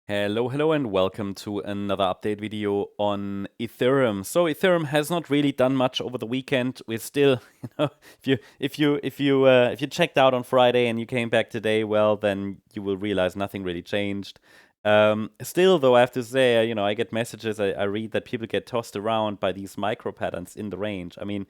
Hello, and welcome to another update video on Ethereum. So Ethereum has not really done much over the weekend. We're still, if you checked out on Friday and you came back today, well, then you will realize nothing really changed. Still, though, I have to say, I get messages, I read that people get tossed around by these micro patterns in the range. I mean,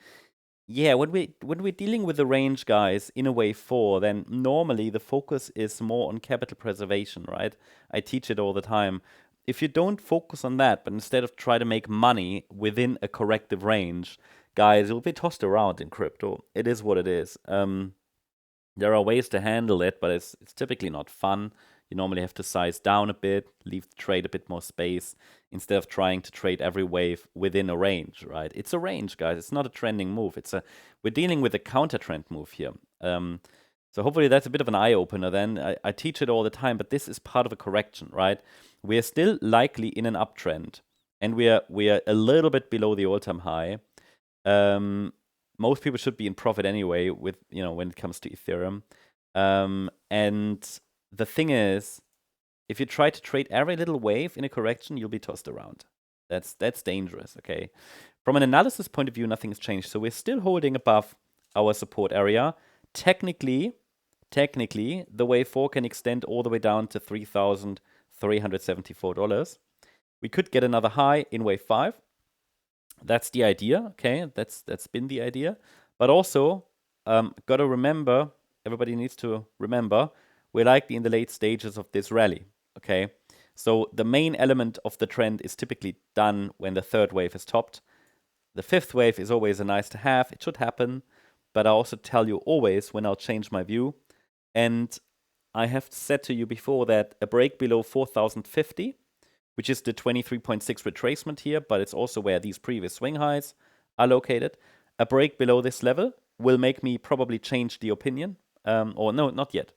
yeah, when we're dealing with the range guys in a wave 4, then normally the focus is more on capital preservation, right? I teach it all the time. If you don't focus on that, but instead of try to make money within a corrective range, guys, you'll be tossed around in crypto. It is what it is. There are ways to handle it, but it's typically not fun. You normally have to size down a bit, leave the trade a bit more space, instead of trying to trade every wave within a range, right? It's a range, guys. It's not a trending move. We're dealing with a counter trend move here. So hopefully that's a bit of an eye opener. Then I teach it all the time, but this is part of a correction, right? We're still likely in an uptrend, and we are a little bit below the all-time high. Most people should be in profit anyway with when it comes to Ethereum. And the thing is, if you try to trade every little wave in a correction, you'll be tossed around. That's dangerous, okay? From an analysis point of view, nothing's changed. So we're still holding above our support area. Technically, the wave 4 can extend all the way down to $3,374. We could get another high in wave 5. That's the idea, okay? That's been the idea. But also, gotta remember, everybody needs to remember, we're likely in the late stages of this rally, okay? So the main element of the trend is typically done when the third wave is topped. The fifth wave is always a nice to have. It should happen. But I also tell you always when I'll change my view. And I have said to you before that a break below 4,050, which is the 23.6 retracement here, but it's also where these previous swing highs are located. A break below this level will make me probably change the opinion. Or no, not yet.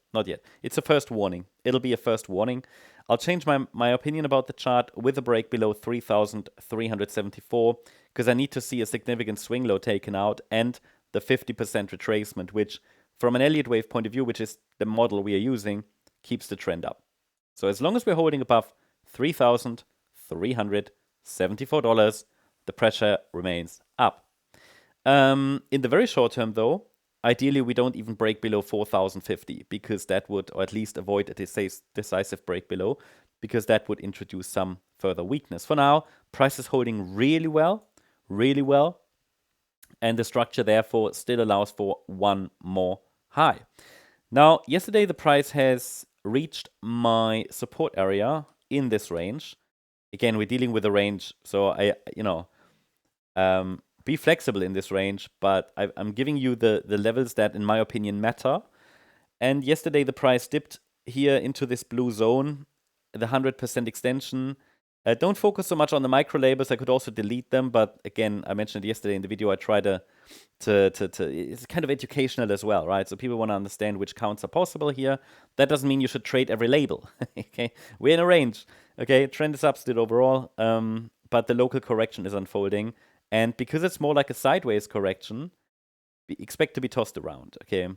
It's a first warning. It'll be a first warning. I'll change my opinion about the chart with a break below 3,374 because I need to see a significant swing low taken out and the 50% retracement, which from an Elliott wave point of view, which is the model we are using, keeps the trend up. So as long as we're holding above $3,374, the pressure remains up. In the very short term, though, ideally we don't even break below 4,050 because that would, or at least avoid a decisive break below, because that would introduce some further weakness. For now, price is holding really well, and the structure therefore still allows for one more high. Now, yesterday the price has reached my support area in this range. Again, we're dealing with a range, so be flexible in this range, but I'm giving you the levels that, in my opinion, matter. And yesterday the price dipped here into this blue zone, the 100% extension. Don't focus so much on the micro labels. I could also delete them, but again, I mentioned yesterday in the video, I try to it's kind of educational as well, right? So people want to understand which counts are possible here. That doesn't mean you should trade every label, okay? We're in a range, okay? Trend is up still overall, but the local correction is unfolding. And because it's more like a sideways correction, expect to be tossed around, okay?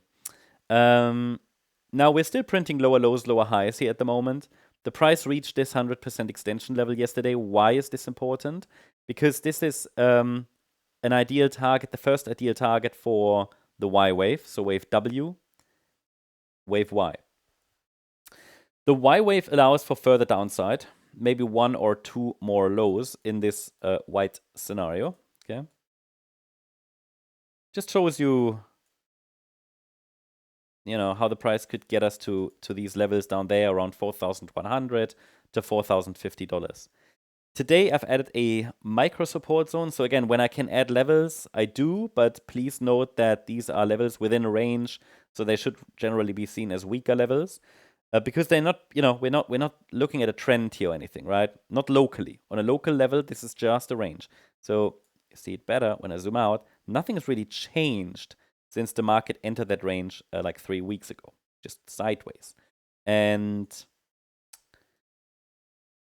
Now we're still printing lower lows, lower highs here at the moment. The price reached this 100% extension level yesterday. Why is this important? Because this is an ideal target, the first ideal target for the Y wave, so wave W, wave Y. The Y wave allows for further downside, maybe one or two more lows in this white scenario, okay? Just shows you, how the price could get us to these levels down there around $4,100 to $4,050. Today, I've added a micro support zone. So again, when I can add levels, I do, but please note that these are levels within a range, so they should generally be seen as weaker levels. Because they're not, we're not looking at a trend here or anything, right? Not locally. On a local level, this is just a range. So you see it better when I zoom out. Nothing has really changed since the market entered that range like 3 weeks ago, just sideways. And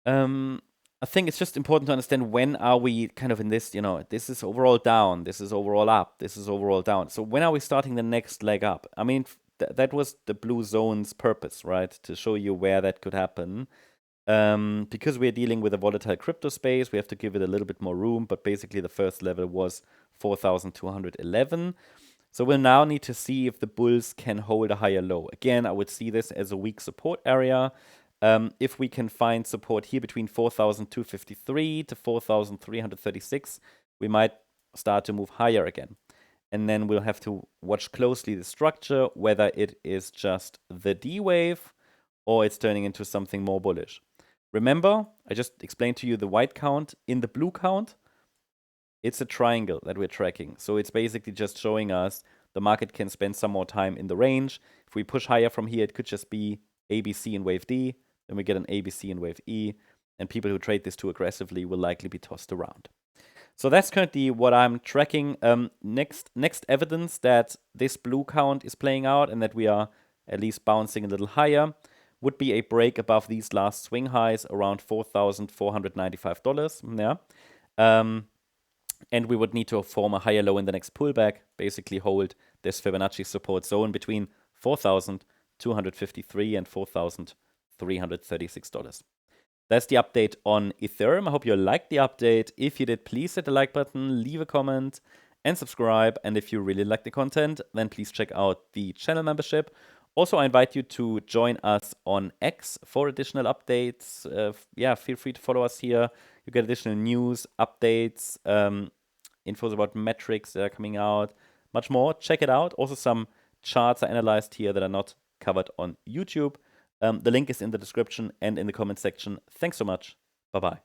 I think it's just important to understand when are we kind of in this, this is overall down, this is overall up, this is overall down. So when are we starting the next leg up? I mean, that was the blue zone's purpose, right? To show you where that could happen. Because we're dealing with a volatile crypto space, we have to give it a little bit more room, but basically the first level was 4,211. So we'll now need to see if the bulls can hold a higher low. Again, I would see this as a weak support area. If we can find support here between 4,253 to 4,336, we might start to move higher again. And then we'll have to watch closely the structure, whether it is just the D wave or it's turning into something more bullish. Remember, I just explained to you the white count. In the blue count, it's a triangle that we're tracking. So it's basically just showing us the market can spend some more time in the range. If we push higher from here, it could just be ABC in wave D. Then we get an ABC in wave E. And people who trade this too aggressively will likely be tossed around. So that's currently what I'm tracking. Next evidence that this blue count is playing out and that we are at least bouncing a little higher would be a break above these last swing highs around $4,495. Yeah. And we would need to form a higher low in the next pullback, basically hold this Fibonacci support zone between $4,253 and $4,336. That's the update on Ethereum. I hope you liked the update. If you did, please hit the like button, leave a comment, and subscribe. And if you really like the content, then please check out the channel membership. Also, I invite you to join us on X for additional updates. Feel free to follow us here. You get additional news, updates, infos about metrics that are coming out, much more. Check it out. Also, some charts are analyzed here that are not covered on YouTube. The link is in the description and in the comment section. Thanks so much. Bye-bye.